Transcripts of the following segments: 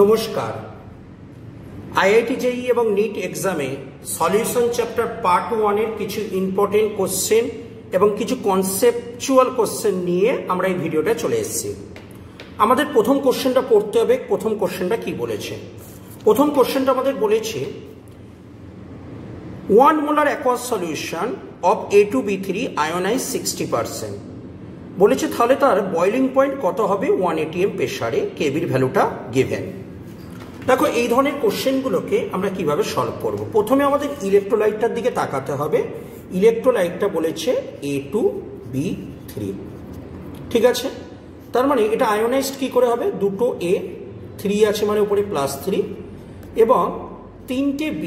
নমস্কার। আইআইটি জেই এবং নিট এক্সামে সলিউশন চ্যাপ্টার পার্ট 1 এর কিছু ইম্পর্টেন্ট কোশ্চেন এবং কিছু কনসেপচুয়াল কোশ্চেন নিয়ে আমরা এই ভিডিওটা চলে এসেছি। আমাদের প্রথম কোশ্চেনটা পড়তে হবে। প্রথম কোশ্চেনটা কি বলেছে? প্রথম কোশ্চেনটা আমাদের বলেছে 1 molar aqueous solution of A2B3 ionized 60%। বলেছে তাহলে তার বয়লিং পয়েন্ট কত হবে 1 atm প্রেসারে, কেবির ভ্যালুটা গিভেন। দেখো এই ধরনের কোশ্চেনগুলোকে আমরা কিভাবে সলভ করব। প্রথমে আমাদের ইলেকট্রোলাইটটার দিকে তাকাতে হবে। ইলেকট্রোলাইটটা বলেছে A2B3, ঠিক আছে। তার মানে এটা আয়োনাইজড কি করে হবে? দুটো A, 3 আছে মানে উপরে +3 এবং 3টে B,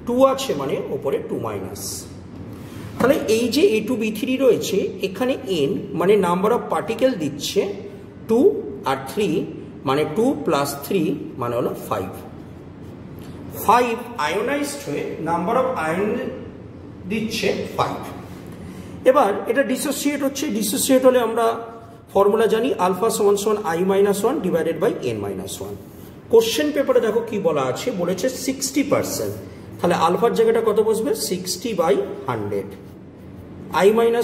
2 আছে মানে উপরে 2-। তাহলে এই যে A2B3 রয়েছে এখানে n মানে নাম্বার অফ পার্টিকেল দিচ্ছে 2 আর 3 মানে 2 + 3 মানে হলো 5 আয়োনাইজড হয়ে নাম্বার অফ আয়ন দিচ্ছে 5। এবার এটা ডিসোসিয়েট হচ্ছে। ডিসোসিয়েট হলে আমরা ফর্মুলা জানি আলফা সমান I-1 divided by n-1। Question পেপারে দেখো কি বলা আছে, বলেছে 60%। তাহলে আলফার জায়গাটা কত বসবে? 60/100। I-1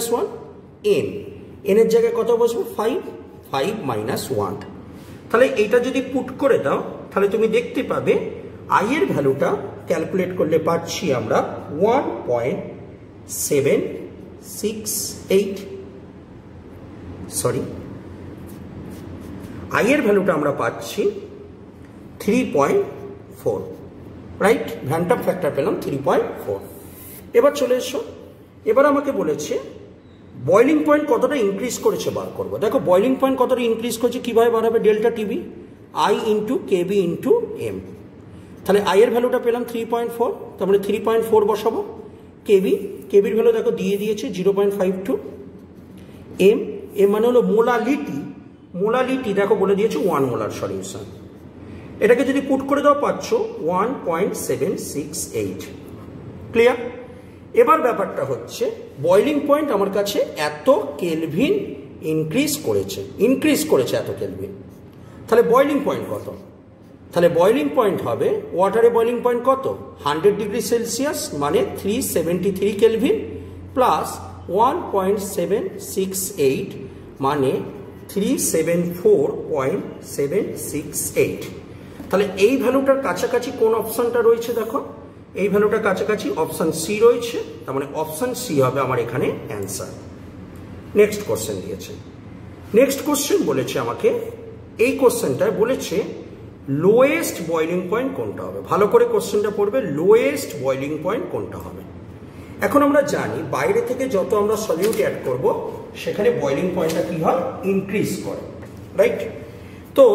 n, n এর জায়গায় কত বসবে? 5 -1। তাহলে এইটা যদি পুট করে দাও তাহলে তুমি দেখতে পাবে I এর ভ্যালুটা ক্যালকুলেট করলে পাচ্ছি আমরা 1.768। সরি, I এর ভ্যালুটা আমরা পাচ্ছি 3.4, রাইট? ভ্যান্টাম ফ্যাক্টর পেলাম 3.4। এবার চলে এসো। এবার আমাকে বলেছে বয়লিং পয়েন্ট কতটা ইনক্রিজ করেছে বার করবো। দেখো বয়লিং পয়েন্ট কতটা ইনক্রিজ করেছে, কিভাবে বাড়াবে? Delta TB I × KB × M। তাহলে I এর ভ্যালুটা পেলাম 3.4, তারপরে 3.4 বসাবো। কেবির ভ্যালু দেখো দিয়ে দিয়েছে 0.52। M মানে হলো মোলালিটি দেখো বলে দিয়েছে 1 মোলার সলিউশন। এটাকে যদি পুট করে দাও পাচ্ছ 1.768। ক্লিয়ার? এবার ব্যাপারটা হচ্ছে বয়লিং পয়েন্ট আমার কাছে এত কেলভিন ইনক্রিজ করেছে এত কেলভিন। তাহলে বয়লিং পয়েন্ট কত? তাহলে বয়লিং পয়েন্ট হবে, ওয়াটারে বয়লিং পয়েন্ট কত? 100 ডিগ্রি সেলসিয়াস মানে 373 কেলভিন প্লাস 1.768 মানে 374.768। তাহলে এই ভ্যালুটার কাছাকাছি কোন অপশনটা রয়েছে? দেখো এই ভ্যালুটার কাছাকাছি অপশন সি রয়েছে, তার মানে অপশন সি হবে আমার এখানে অ্যান্সার। নেক্সট কোশ্চেন দিয়েছে। নেক্সট কোশ্চেন বলেছে আমাকে, এই কোশ্চেনটায় বলেছে লোয়েস্ট বয়লিং পয়েন্ট কোনটা হবে। ভালো করে কোশ্চেনটা পড়বে, লোয়েস্ট বয়লিং পয়েন্ট কোনটা হবে। এখন আমরা জানি বাইরে থেকে যত আমরা সলিউট অ্যাড করব সেখানে বয়লিং পয়েন্টটা কি হয়? ইনক্রিজ করে, রাইট? তো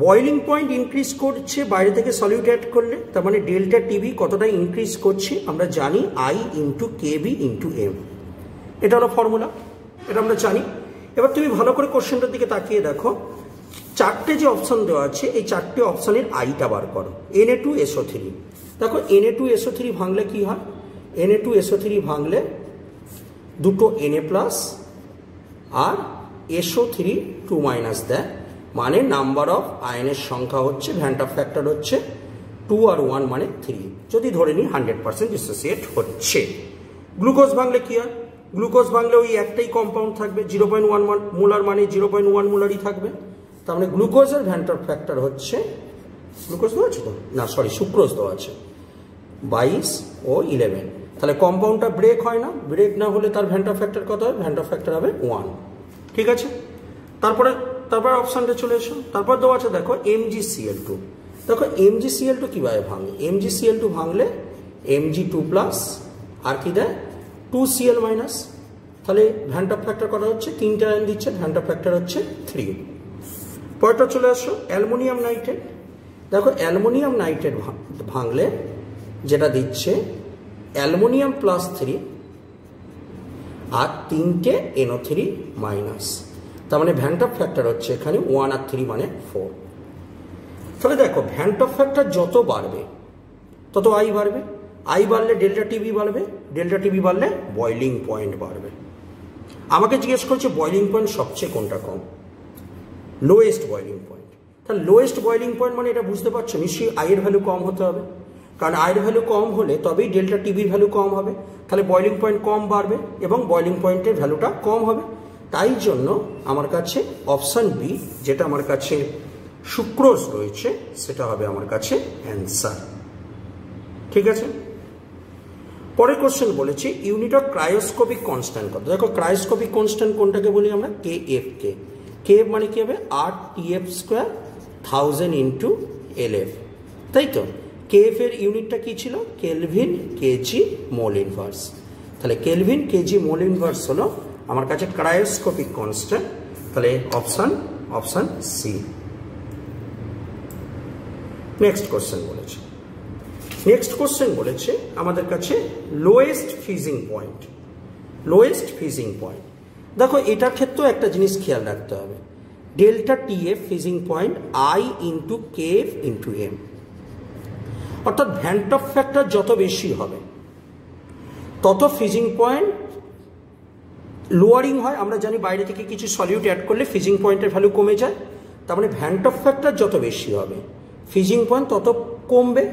বয়লিং পয়েন্ট ইনক্রিজ করছে বাইরে থেকে সলিউট অ্যাড করলে, তার মানে ডেল্টা টিবি কতটা ইনক্রিজ করছে আমরা জানি I × KB × M। এটা হলো ফর্মুলা, এটা আমরা জানি। এবার তুমি ভালো করে কোশ্চেনটার দিকে তাকিয়ে দেখো, 4টে যে অপশন দেওয়া আছে এই 4টে অপশনের আইটা বার করো। Na2SO3 দেখো, Na2SO3 ভাঙলে কি হয়? Na2SO3 ভাঙলে দুটো Na+ আর SO3 2- দেয়, মানে নাম্বার অফ আয়নের সংখ্যা হচ্ছে, ভ্যান্টাম ফ্যাক্টর হচ্ছে 2 আর 1 মানে 3, যদি ধরে নিই 100% ডিসোসিয়েট হচ্ছে। গ্লুকোজ ভাঙলে কি হয়? গ্লুকোজ ভাঙলে ওই একটাই কম্পাউন্ড থাকবে, 0.1 মোলার মানে 0.1 মোলারই থাকবে। তার মানে গ্লুকোজের ভ্যান্টাম ফ্যাক্টর হচ্ছে, গ্লুকোজ দেওয়া আছে তো না, সরি সুক্রোজ দেওয়া আছে 22 ও 11। তাহলে কম্পাউন্ডটা ব্রেক হয় না, ব্রেক না হলে তার ভ্যান্টাম ফ্যাক্টর কত হবে? ভ্যান্টাম ফ্যাক্টর হবে 1, ঠিক আছে। তারপর অপশনটা চলে এসো। তারপর দেওয়া আছে দেখো MgCl2। দেখো MgCl2 কিভাবে ভাঙে? MgCl2 ভাঙলে Mg2+ আর কি দেয়? 2Cl-। তাহলে ভ্যান্টাম ফ্যাক্টর কত হচ্ছে? 3টে আয়ন দিচ্ছে, ভ্যান্টাম ফ্যাক্টর হচ্ছে 3। পরেরটা চলে আসো অ্যালুমিনিয়াম নাইট্রেট। দেখো অ্যালুমিনিয়াম নাইট্রেট ভাঙলে যেটা দিচ্ছে অ্যালুমিনিয়াম +3 আর 3টে NO3-। তার মানে ভ্যান্টাম ফ্যাক্টর হচ্ছে এখানে 1 আর 3 মানে 4। তাহলে দেখো ভ্যান্টাম ফ্যাক্টর যত বাড়বে তত I বাড়বে, I বাড়লে ডেল্টা টিবি বাড়বে, ডেল্টা টিবি বাড়লে বয়লিং পয়েন্ট বাড়বে। আমাকে জিজ্ঞেস করছে বয়লিং পয়েন্ট সবচেয়ে কোনটা কম? Lowest boiling point. তাহলে লোয়েস্ট বয়েলিং পয়েন্ট মানে এটা বুঝতে পারছো নিশ্চয়ই আই এর ভ্যালু কম হতে হবে, কারণ আই এর ভ্যালু কম হলে তবেই ডেল্টা টিবির ভ্যালু কম হবে, তাহলে বয়েলিং পয়েন্ট কম বাড়বে এবং বয়েলিং পয়েন্টের ভ্যালুটা কম হবে। তাই জন্য আমার কাছে অপশান বি, যেটা আমার কাছে সুক্রোজ রয়েছে, সেটা হবে আমার কাছে অ্যান্সার। ঠিক আছে, পরের কোশ্চেন বলেছি ইউনিট অফ ক্রায়োস্কোপিক কনস্ট্যান্ট কত। দেখো ক্রায়োস্কোপিক কনস্ট্যান্ট কোনটাকে বলি আমরা, কে এফ কে। কে এফ মানে কি হবে, আর T F square 1000 into L F, তাই তো। কে এফ এর ইউনিটটা কি ছিল, কেলভিন কেজি মোল ইনভার্স। তাহলে কেলভিন কেজি মোল ইনভার্স হলো আমার কাছে ক্রায়োস্কোপিক কনস্ট্যান্ট। তাহলে অপশান সি। নেক্সট কোশ্চেন বলেছে, নেক্সট কোশ্চেন বলেছে আমাদের কাছে lowest freezing point. Lowest freezing point, দেখো এটার ক্ষেত্রেও একটা জিনিস খেয়াল রাখতে হবে, delta T F freezing point I into K F into M, অর্থাৎ ভ্যান্ট অফ ফ্যাক্টর যত বেশি হবে তত ফিজিং পয়েন্ট লোয়ারিং হয়। আমরা জানি বাইরে থেকে কিছু সলিউট অ্যাড করলে ফিজিং পয়েন্টের ভ্যালু কমে যায়, তার মানে ভ্যান্ট অফ ফ্যাক্টর যত বেশি হবে ফিজিং পয়েন্ট তত কমবে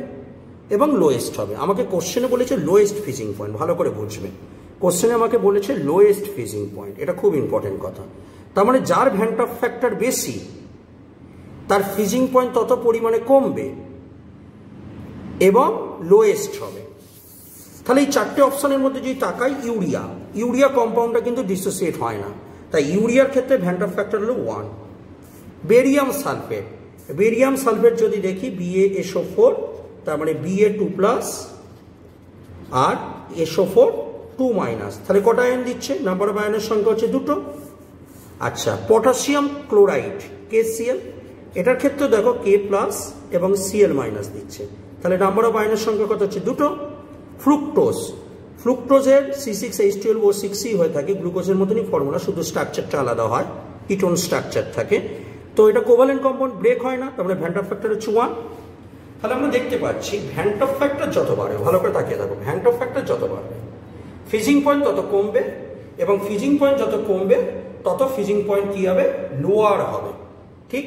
এবং লোয়েস্ট হবে। আমাকে কোশ্চেনে বলেছে লোয়েস্ট ফিজিং পয়েন্ট, ভালো করে বুঝবে। কোশ্চেনে আমাকে বলেছে লোয়েস্ট ফিজিং পয়েন্ট, এটা খুব ইম্পর্টেন্ট কথা। তার মানে যার ভ্যান্ট অফ ফ্যাক্টর বেশি তার ফিজিং পয়েন্ট তত পরিমাণে কমবে এবং লোয়েস্ট হবে। তাহলে এই চারটে অপশনের মধ্যে যদি তাকাই, ইউরিয়া কম্পাউন্ডটা কিন্তু ডিসোসিয়েট হয় না, তাই ইউরিয়ার ক্ষেত্রে ভ্যান্ট অফ ফ্যাক্টর হলো 1। বেরিয়াম সালফেট যদি দেখি BaSO4, তার মানে Ba2+ আর SO4 2-, তাহলে কটা আয়ন দিচ্ছে, নাম্বার অফ আয়নের সংখ্যা হচ্ছে 2। আচ্ছা, পটাশিয়াম ক্লোরাইড KCl, এটার ক্ষেত্রে দেখো K+ এবং Cl- দিচ্ছে, তাহলে নাম্বার অফ আয়নের সংখ্যা কত হচ্ছে 2। ফ্রুক্টোজের C6H12O6 হয়ে থাকে, গ্লুকোজের মতনই ফর্মুলা, শুধু স্ট্রাকচারটা আলাদা হয়, কিটোন স্ট্রাকচার থাকে। তো এটা কোভালেন্ট কম্পাউন্ড, ব্রেক হয় না, তার মানে ভ্যান্ট অফ ফ্যাক্টর হচ্ছে 1। তাহলে আমরা দেখতে পাচ্ছি ভ্যান্ট অফ ফ্যাক্টর যত বাড়বে, ভালো করে তাকিয়ে থাকো, ভ্যান্ট অফ ফ্যাক্টর যত বাড়বে ফিজিং পয়েন্ট তত কমবে, এবং ফিজিং পয়েন্ট যত কমবে তত ফিজিং পয়েন্ট কি হবে, লোয়ার হবে। ঠিক,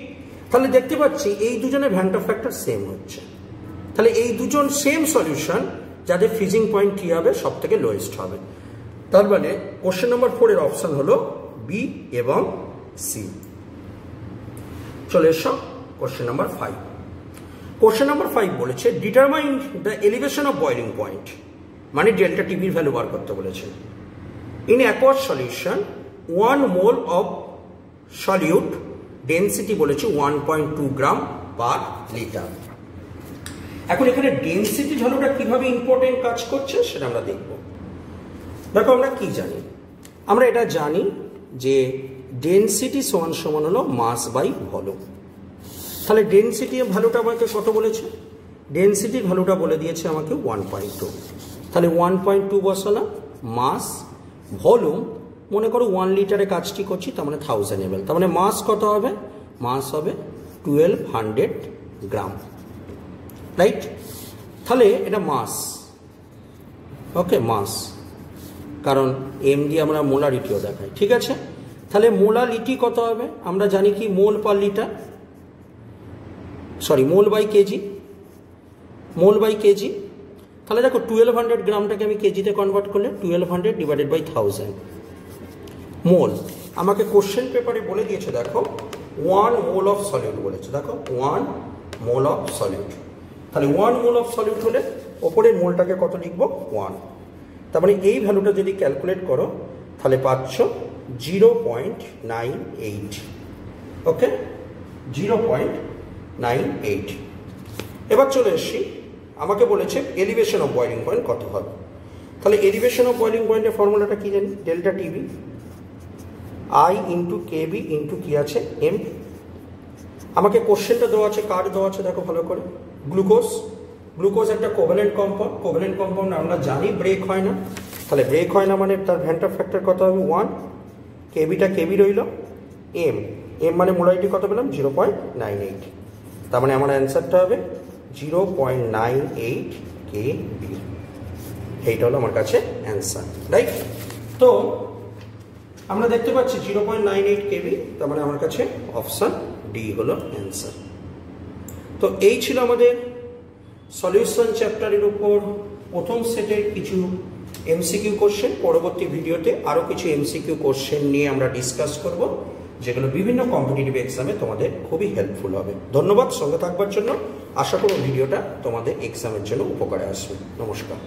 তাহলে দেখতে পাচ্ছি এই দুজনের ভ্যান্ট অফ ফ্যাক্টর সেম হচ্ছে। তাহলে এই দুজন সেম সলিউশন, যাদের ফিজিং পয়েন্ট কি হবে, সব থেকে লোয়েস্ট হবে। তার মানে কোশ্চেন নম্বর 4 এর অপশন হলো বি এবং সি। চলে এসো কোশ্চেন নাম্বার 5। কোশ্চেন নাম্বার 5 বলেছে determine the elevation of boiling point, মানে ডেল্টা টিবির ভ্যালু বার করতে বলেছে। In aqueous solution 1 mole of solute density বলেছে 1.2 গ্রাম পার লিটার। এখন এখানে ডেন্সিটি ভ্যালুটা কিভাবে ইম্পর্টেন্ট কাজ করছে সেটা আমরা দেখব। দেখো আমরা কি জানি, আমরা এটা জানি যে ডেন্সিটি সমান হলো মাস বাই ভলিউম। তাহলে ডেন্সিটি ভ্যালুটা আমাকে কত বলেছে, ডেন্সিটির ভ্যালুটা বলে দিয়েছে আমাকে 1.2। তাহলে 1.2 বসালাম, মাস ভলিউম মনে করো 1 লিটারে কাজটি করছি, তার মানে 1000 ml, তার মানে মাস কত হবে, মাস হবে 1200 গ্রাম, রাইট। তাহলে এটা মাস, ওকে, মাস, কারণ এম দিয়ে আমরা মোলারিটিও দেখাই, ঠিক আছে। তাহলে মোলারিটি কত হবে, আমরা জানি কি mole per litre, sorry mole by kg, mole by kg. তাহলে দেখো 1200 গ্রামটাকে আমি কেজিতে কনভার্ট করলে 1200 ডিভাইডেড বাই 1000 মোল। আমাকে কোশ্চেন পেপারে বলে দিয়েছে, দেখো 1 মোল অফ সলিউট বলেছে, দেখো 1 মোল অফ সলিউট। তাহলে 1 মোল অফ সলিউট হলে ওপরের মোলটাকে কত লিখবো, 1। তার মানে এই ভ্যালুটা যদি ক্যালকুলেট করো তাহলে পাচ্ছ 0.98, ওকে, 0.98। এবার চলে এসছি, আমাকে বলেছে এলিভেশন অফ বয়েলিং পয়েন্ট কত হবে। তাহলে এলিভেশন অফ বয়েলিং পয়েন্টের ফর্মুলাটা কি জানি, delta TB I into KB into কি আছে এম। আমাকে কোশ্চেনটা দেওয়া আছে, কার দেওয়া আছে দেখো ভালো করে, গ্লুকোজ। গ্লুকোজ একটা কোভ্যালেন্ট কম্পাউন্ড, কোভ্যালেন্ট কম্পাউন্ড আমরা জানি ব্রেক হয় না, তাহলে ব্রেক হয় না মানে তার ভ্যান্ট অফ ফ্যাক্টর কত হবে 1। কেবিটা কেবি রইল, এম মানে মোলারিটি কত পেলাম 0.98, তার মানে আমার অ্যান্সারটা হবে 0.98 কেবি। এইটা হলো আমার কাছে অ্যান্সার, রাইট। তো আমরা দেখতে পাচ্ছি 0.98 কেবি, তার মানে আমার কাছে অপশন ডি হলো অ্যান্সার। তো এই ছিল আমাদের সলিউশন চ্যাপ্টারের উপর প্রথম সেটের কিছু এমসিকিউ কোশ্চেন। পরবর্তী ভিডিওতে আরও কিছু এমসিকিউ কোশ্চেন নিয়ে আমরা ডিসকাস করব, যেগুলো বিভিন্ন কম্পিটিটিভ এক্সামে তোমাদের খুবই হেল্পফুল হবে। ধন্যবাদ সঙ্গে থাকবার জন্য। আশা করব ভিডিওটা তোমাদের এক্সামের জন্য উপকারে আসবে। নমস্কার।